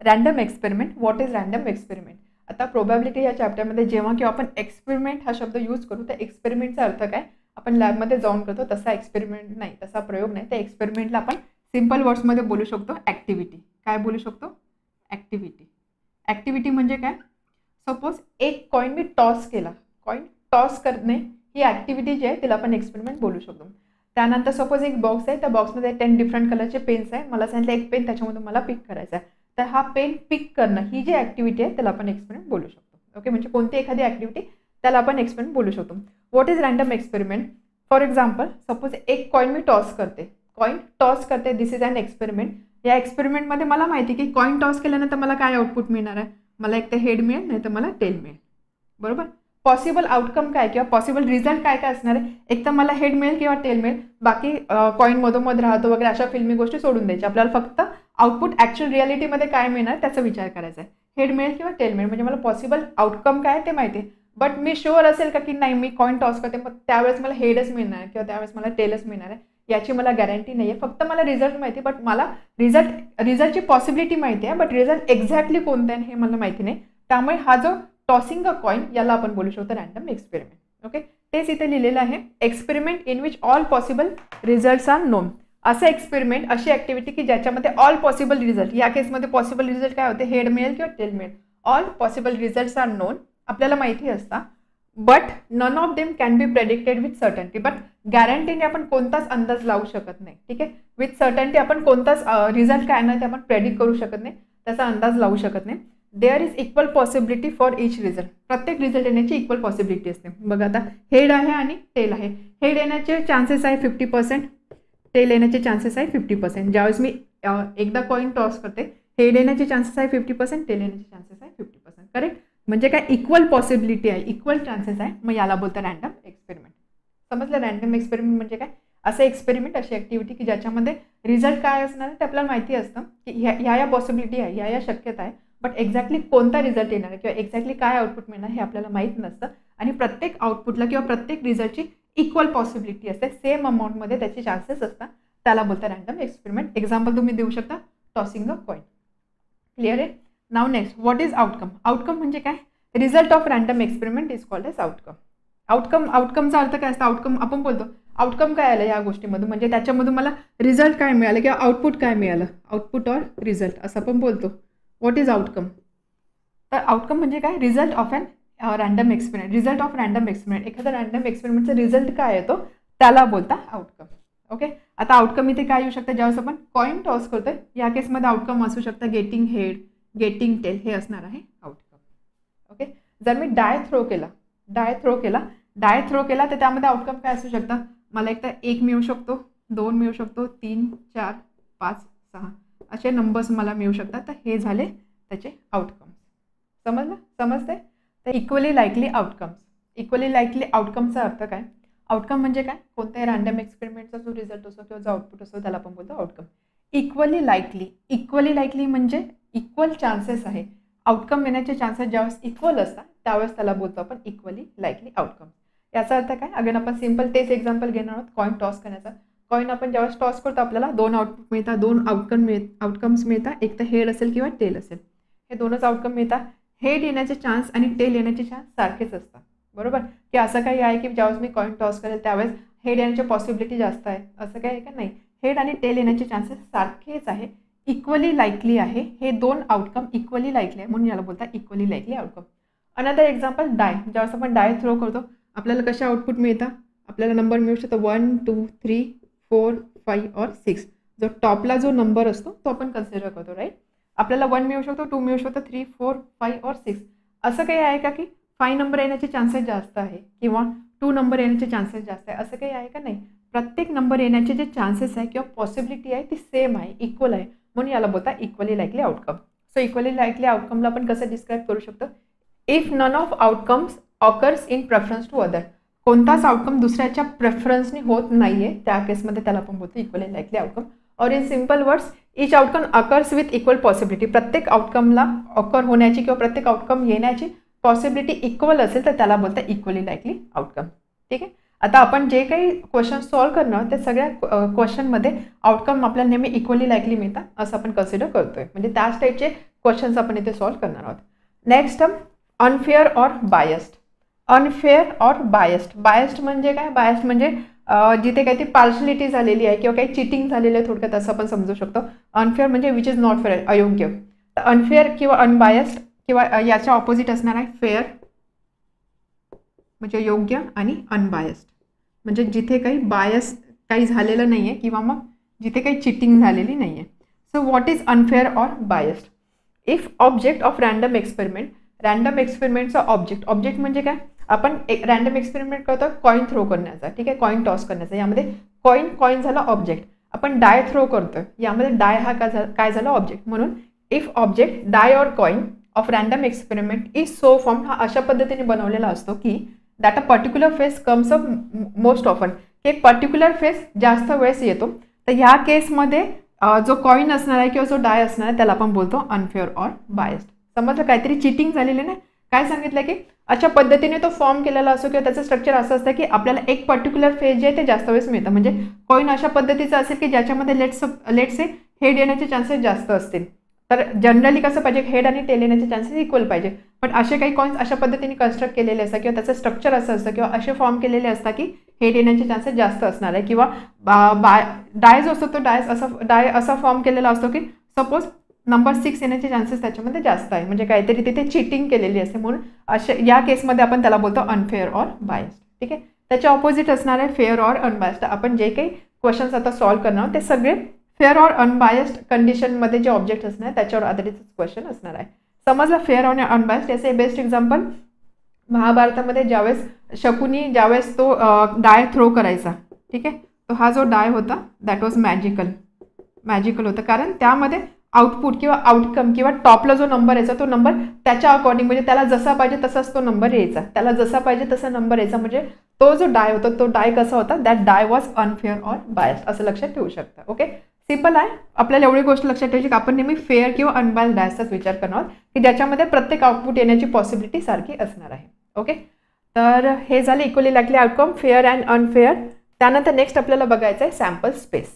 Random experiment. What is random experiment? आता probability या चॅप्टरमध्ये जेव्हा किंवा आपण एक्सपेरिमेंट हा शब्द यूज करू तर एक्सपेरिमेंटचा अर्थ काय, आपण लॅबमध्ये जाऊन करतो तसा एक्सपेरिमेंट नाही, तसा प्रयोग नाही. त्या एक्सपेरिमेंटला आपण सिम्पल वर्ड्समध्ये बोलू शकतो ॲक्टिव्हिटी. काय बोलू शकतो? ॲक्टिव्हिटी. ॲक्टिव्हिटी म्हणजे काय? सपोज एक कॉईन मी टॉस केला, कॉईन टॉस करणे ही ॲक्टिव्हिटी जी आहे तिला आपण एक्सपेरिमेंट बोलू शकतो. त्यानंतर सपोज एक बॉक्स आहे, त्या बॉक्समध्ये 10 डिफरंट कलरचे पेन्स आहे, मला सांगितलं एक पेन त्याच्यामधून मला पिक करायचा आहे, तर हा पेन पिक करणं ही जी ॲक्टिव्हिटी आहे त्याला आपण एक्सपेरिमेंट बोलू शकतो. ओके, म्हणजे कोणती एखादी ॲक्टिव्हिटी त्याला आपण एक्सपेरिमेंट बोलू शकतो. What is random experiment? For example suppose एक कॉईन मी टॉस करते, कॉईन टॉस करते, दिस इज अन एक्सपेरिमेंट. या एक्सपेरिमेंटमध्ये मला माहिती की कॉईन टॉस केल्यानंतर मला काय आउटपुट मिळणार आहे, मला एक तर हेड मिळेल नाही तर मला टेल मिळेल. बरोबर. पॉसिबल आउटकम काय किंवा पॉसिबल रिझल्ट काय काय असणार आहे, एक तर मला हेड मिळेल किंवा टेल मिळेल, बाकी कॉईन मधोमध राहतो वगैरे अशा फिल्मी गोष्टी सोडून द्यायच्या. आपल्याला फक्त आउटपुट ॲक्च्युअल रियालिटीमध्ये काय मिळणार त्याचा विचार करायचा आहे. हेड मिळेल किंवा टेल मिळेल म्हणजे मला पॉसिबल आउटकम काय ते माहिती आहे, बट मी शुअर असेल का की नाही मी कॉईन टॉस करते मग त्यावेळेस मला हेडच मिळणार किंवा त्यावेळेस मला टेलच मिळणार आहे याची मला गॅरंटी नाही आहे. फक्त मला रिझल्ट माहिती आहे, बट मला रिझल्टची पॉसिबिलिटी माहिती आहे, बट रिझल्ट एक्झॅक्टली कोणतं आहे हे मला माहिती नाही. त्यामुळे हा जो टॉसिंग अ कॉईन याला आपण बोलू शकतो रॅन्डम एक्सपेरिमेंट. ओके, तेच इथे लिहिलेलं आहे. Experiment in which all possible results are known. असं एक्सपेरिमेंट, अशी ॲक्टिव्हिटी की ज्याच्यामध्ये ऑल पॉसिबल रिझल्ट, या केसमध्ये पॉसिबल रिझल्ट काय होते, हेड मिळेल किंवा टेल मिळेल. All possible results are known, आपल्याला माहिती असतात, but none of them can be predicted with certainty. But गॅरंटीने आपण कोणताच अंदाज लावू शकत नाही. ठीक आहे, विथ सर्टन्टी आपण कोणताच रिझल्ट काय नाही ते आपण प्रेडिक्ट करू शकत नाही, त्याचा अंदाज लावू शकत नाही. There is equal possibility for each result. प्रत्येक रिझल्ट येण्याची इक्वल पॉसिबिलिटी असते. बघा आता हेड आहे आणि टेल आहे, हेड येण्याचे चान्सेस आहे 50%, टेल येण्याचे चान्सेस आहे 50%. ज्यावेळेस मी एकदा कॉईन टॉस करते, हेड येण्याचे चान्सेस आहे 50%, टेल येण्याचे चान्सेस आहे 50%. करेक्ट, म्हणजे काय इक्वल पॉसिबिलिटी आहे, इक्वल चान्सेस आहे, मग याला बोलतं रॅन्डम एक्सपेरिमेंट. समजलं? रॅन्डम एक्सपेरिमेंट म्हणजे काय? असं एक्सपेरिमेंट, अशी ॲक्टिव्हिटी की ज्याच्यामध्ये रिझल्ट काय असणार ते आपल्याला माहिती असतं की ह्या पॉसिबिलिटी आहे, ह्या शक्यता आहे, बट एक्झॅक्टली कोणता रिझल्ट येणार आहे किंवा एक्झॅक्टली काय आउटपुट मिळणार हे आपल्याला माहीत नसतं. आणि प्रत्येक आउटपुटला किंवा प्रत्येक रिझल्टची इक्वल पॉसिबिलिटी असते, सेम अमाऊंटमध्ये त्याचे चान्सेस असतात, त्याला बोलतं रॅन्डम एक्सपेरिमेंट. एक्झाम्पल तुम्ही देऊ शकता टॉसिंग अ कॉईन. क्लिअर आहे? Now next, what is outcome? Outcome म्हणजे काय? Result of random experiment is called as outcome. आउटकमचा अर्थ काय असतं? आउटकम आपण बोलतो आउटकम काय आलं या गोष्टीमधून, म्हणजे त्याच्यामधून मला रिझल्ट काय मिळालं किंवा आउटपुट काय मिळालं, आउटपुट ऑर रिझल्ट असं आपण बोलतो. What is outcome? तर आउटकम म्हणजे काय? Result of an random experiment. Result of random experiment, एखादा रॅन्डम एक्सपेरिमेंटचा रिझल्ट काय येतो त्याला बोलता आउटकम. ओके, आता आउटकम इथे काय येऊ शकतं? ज्यावेळेस आपण कॉईन टॉस करतोय या केसमध्ये आउटकम असू शकतं गेटिंग हेड, गेटिंग टेल, हे असणार आहे आउटकम. ओके, जर मी डाय थ्रो केला तर त्यामध्ये आउटकम काय असू शकतं? मला एक तर 1 मिळू शकतो, 2 मिळू शकतो, 3, 4, 5, 6 असे नंबर्स मला मिळू शकतात. तर हे झाले त्याचे आउटकम्स. समजते? तर equally likely outcomes. Equally likely आउटकमचा अर्थ काय? आउटकम म्हणजे काय? कोणत्याही रॅन्डम एक्सपेरिमेंटचा जो रिझल्ट असतो किंवा जो आउटपुट असतो त्याला आपण बोलतो आउटकम. इक्वली लाईकली म्हणजे इक्वल चान्सेस आहे, आउटकम येण्याचे चान्सेस ज्यावेळेस इक्वल असतात त्यावेळेस त्याला बोलतो आपण इक्वली लाईकली आउटकम. याचा अर्थ काय? अगेन आपण सिम्पल तेच एक्झाम्पल घेणार आहोत कॉईन टॉस करण्याचा. कॉईन आपण ज्यावेळेस टॉस करतो आपल्याला 2 आउटपुट मिळतात, 2 आउटकम्स मिळतात, एक तर हेड असेल किंवा टेल असेल. हे 2च आउटकम मिळतात. हेड येण्याचे चान्स आणि टेल येण्याचे चान्स सारखेच असतात. बरोबर, की असं काही आहे की ज्यावेळेस मी कॉईन टॉस करेल त्यावेळेस हेड येण्याची पॉसिबिलिटी जास्त आहे असं काही आहे का? नाही, हेड आणि टेल येण्याचे चान्सेस सारखेच आहे, इक्वली लाईकली आहे. हे 2 आउटकम इक्वली लाईकली आहे म्हणून याला बोलतात equally likely outcome. Another example die. ज्यावेळेस आपण डाय थ्रो करतो आपल्याला कशा आउटपुट मिळतात? आपल्याला नंबर मिळू शकतो 1, 2, 3, 4, 5 और 6. जो टॉपला जो नंबर असतो तो आपण कन्सिडर करतो, राईट? आपल्याला 1 मिळू शकतो, 2 मिळू शकतो, 3, 4, 5 और 6. असं काही आहे का की 5 नंबर येण्याचे चान्सेस जास्त आहे किंवा 2 नंबर येण्याचे चान्सेस जास्त आहे, असं काही आहे का? नाही, प्रत्येक नंबर येण्याचे जे चान्सेस आहे किंवा पॉसिबिलिटी आहे ती सेम आहे, इक्वल आहे, म्हणून याला बोलतात equally likely outcome. So equally likely आउटकमला आपण कसं डिस्क्राईब करू शकतो? If none of outcomes occurs in preference to other. कोणताच आउटकम दुसऱ्याच्या प्रेफरन्सने होत नाहीये त्या केसमध्ये त्याला आपण बोलतो इक्वली लाईकली आउटकम. और in simple words, each outcome occurs with equal possibility. प्रत्येक आउटकमला ऑकर होण्याची किंवा प्रत्येक आउटकम येण्याची पॉसिबिलिटी इक्वल असेल तर त्याला बोलतात इक्वली लाईकली आउटकम. ठीक आहे, आता आपण जे काही क्वेश्चन सॉल्व्ह करणार त्या सगळ्या क्वेश्चनमध्ये आउटकम आपल्याला नेहमी इक्वली लाईकली मिळतात असं आपण कन्सिडर करतोय. म्हणजे त्याच टाईपचे क्वेश्चन्स आपण इथे सॉल्व्ह करणार आहोत. Next unfair or biased. Unfair or biased. Biased म्हणजे काय? बायस्ड म्हणजे जिथे काही ती पार्शलिटी झालेली आहे किंवा काही चिटिंग झालेलं आहे, थोडक्यात असं आपण समजू शकतो. अनफेअर म्हणजे विच इज नॉट फेअर, अयोग्य. तर अनफेअर किंवा अनबायस्ड किंवा याच्या ऑपोजिट असणार आहे फेअर म्हणजे योग्य आणि अनबायस्ड म्हणजे जिथे काही बायस काही झालेलं नाही आहे किंवा मग जिथे काही चिटिंग झालेली नाही आहे. So what is unfair or biased? If object of random experiment. Random एक्सपेरिमेंटचा ऑब्जेक्ट. ऑब्जेक्ट म्हणजे काय? आपण एक रँडम एक्सपेरिमेंट करतो कॉईन थ्रो करण्याचा, ठीक आहे, कॉईन टॉस करण्याचा. यामध्ये कॉईन झाला ऑब्जेक्ट. आपण डाय थ्रो करतोय, यामध्ये डाय हा काय झाला ऑब्जेक्ट. म्हणून if object die or coin of random experiment is so form, हा अशा पद्धतीने बनवलेला असतो की that a particular face comes up most often. एक पर्टिक्युलर फेस जास्त वेळेस येतो. तर ह्या केसमध्ये जो कॉईन असणार आहे किंवा जो डाय असणार आहे त्याला आपण बोलतो अनफेअर ऑर बायस्ड. समजलं? काहीतरी चिटिंग झालेली नाही. काय सांगितलं की अशा पद्धतीने तो फॉर्म केलेला असो किंवा त्याचं स्ट्रक्चर असं असतं की आपल्याला एक पर्टिक्युलर फेज जे आहे ते जास्त वेळेस मिळतं. म्हणजे कॉईन अशा पद्धतीचं असेल की ज्याच्यामध्ये लेट्स हेड येण्याचे चान्सेस जास्त असतील. तर जनरली कसं पाहिजे, हेड आणि टेल येण्याचे चान्सेस इक्वल पाहिजे. पण असे काही कॉईन्स अशा पद्धतीने कन्स्ट्रक्ट केलेले असतात किंवा त्याचं स्ट्रक्चर असं असतं किंवा असे फॉर्म केलेले असतात की हेड येण्याचे चान्सेस जास्त असणार आहे. किंवा डाय जो असतो तो डाय असा फॉर्म केलेला असतो की सपोज नंबर 6 येण्याचे चान्सेस त्याच्यामध्ये जास्त आहे. म्हणजे काहीतरी तिथे चिटिंग केलेली असते. म्हणून अशा या केसमध्ये आपण त्याला बोलतो अनफेअर ऑर बायस्ड. ठीक आहे. त्याच्या ऑपोजिट असणार आहे फेअर ऑर अनबायस्ड. आपण जे काही क्वेश्चन्स आता सॉल्व्ह करणार आहोत ते सगळे फेअर ऑर अनबायस्ड कंडिशनमध्ये जे ऑब्जेक्ट असणार आहे त्याच्यावर आधारित क्वेश्चन असणार आहे. समजलं? Fair or unbiased. याचे बेस्ट एक्झाम्पल महाभारतामध्ये ज्यावेळेस तो डाय थ्रो करायचा, ठीक आहे, तो हा जो डाय होता दॅट वॉज मॅजिकल होतं. कारण त्यामध्ये आउटपुट किंवा आउटकम किंवा टॉपला जो नंबर यायचा तो नंबर त्याच्या अकॉर्डिंग म्हणजे त्याला जसा पाहिजे तसाच तो नंबर यायचा. त्याला जसा पाहिजे तसा नंबर यायचा. म्हणजे तो जो डाय होता तो डाय कसा होता, that die was unfair or biased असं लक्षात ठेवू शकता. ओके. सिम्पल आहे. आपल्याला एवढी गोष्ट लक्षात ठेवायची की आपण नेहमी फेअर किंवा अनबायस्ड डायसचाच विचार करणार आहोत की ज्याच्यामध्ये प्रत्येक आउटपुट येण्याची पॉसिबिलिटी सारखी असणार आहे. ओके. तर हे झाले equally likely outcome fair and unfair. त्यानंतर नेक्स्ट आपल्याला बघायचं आहे सॅम्पल स्पेस.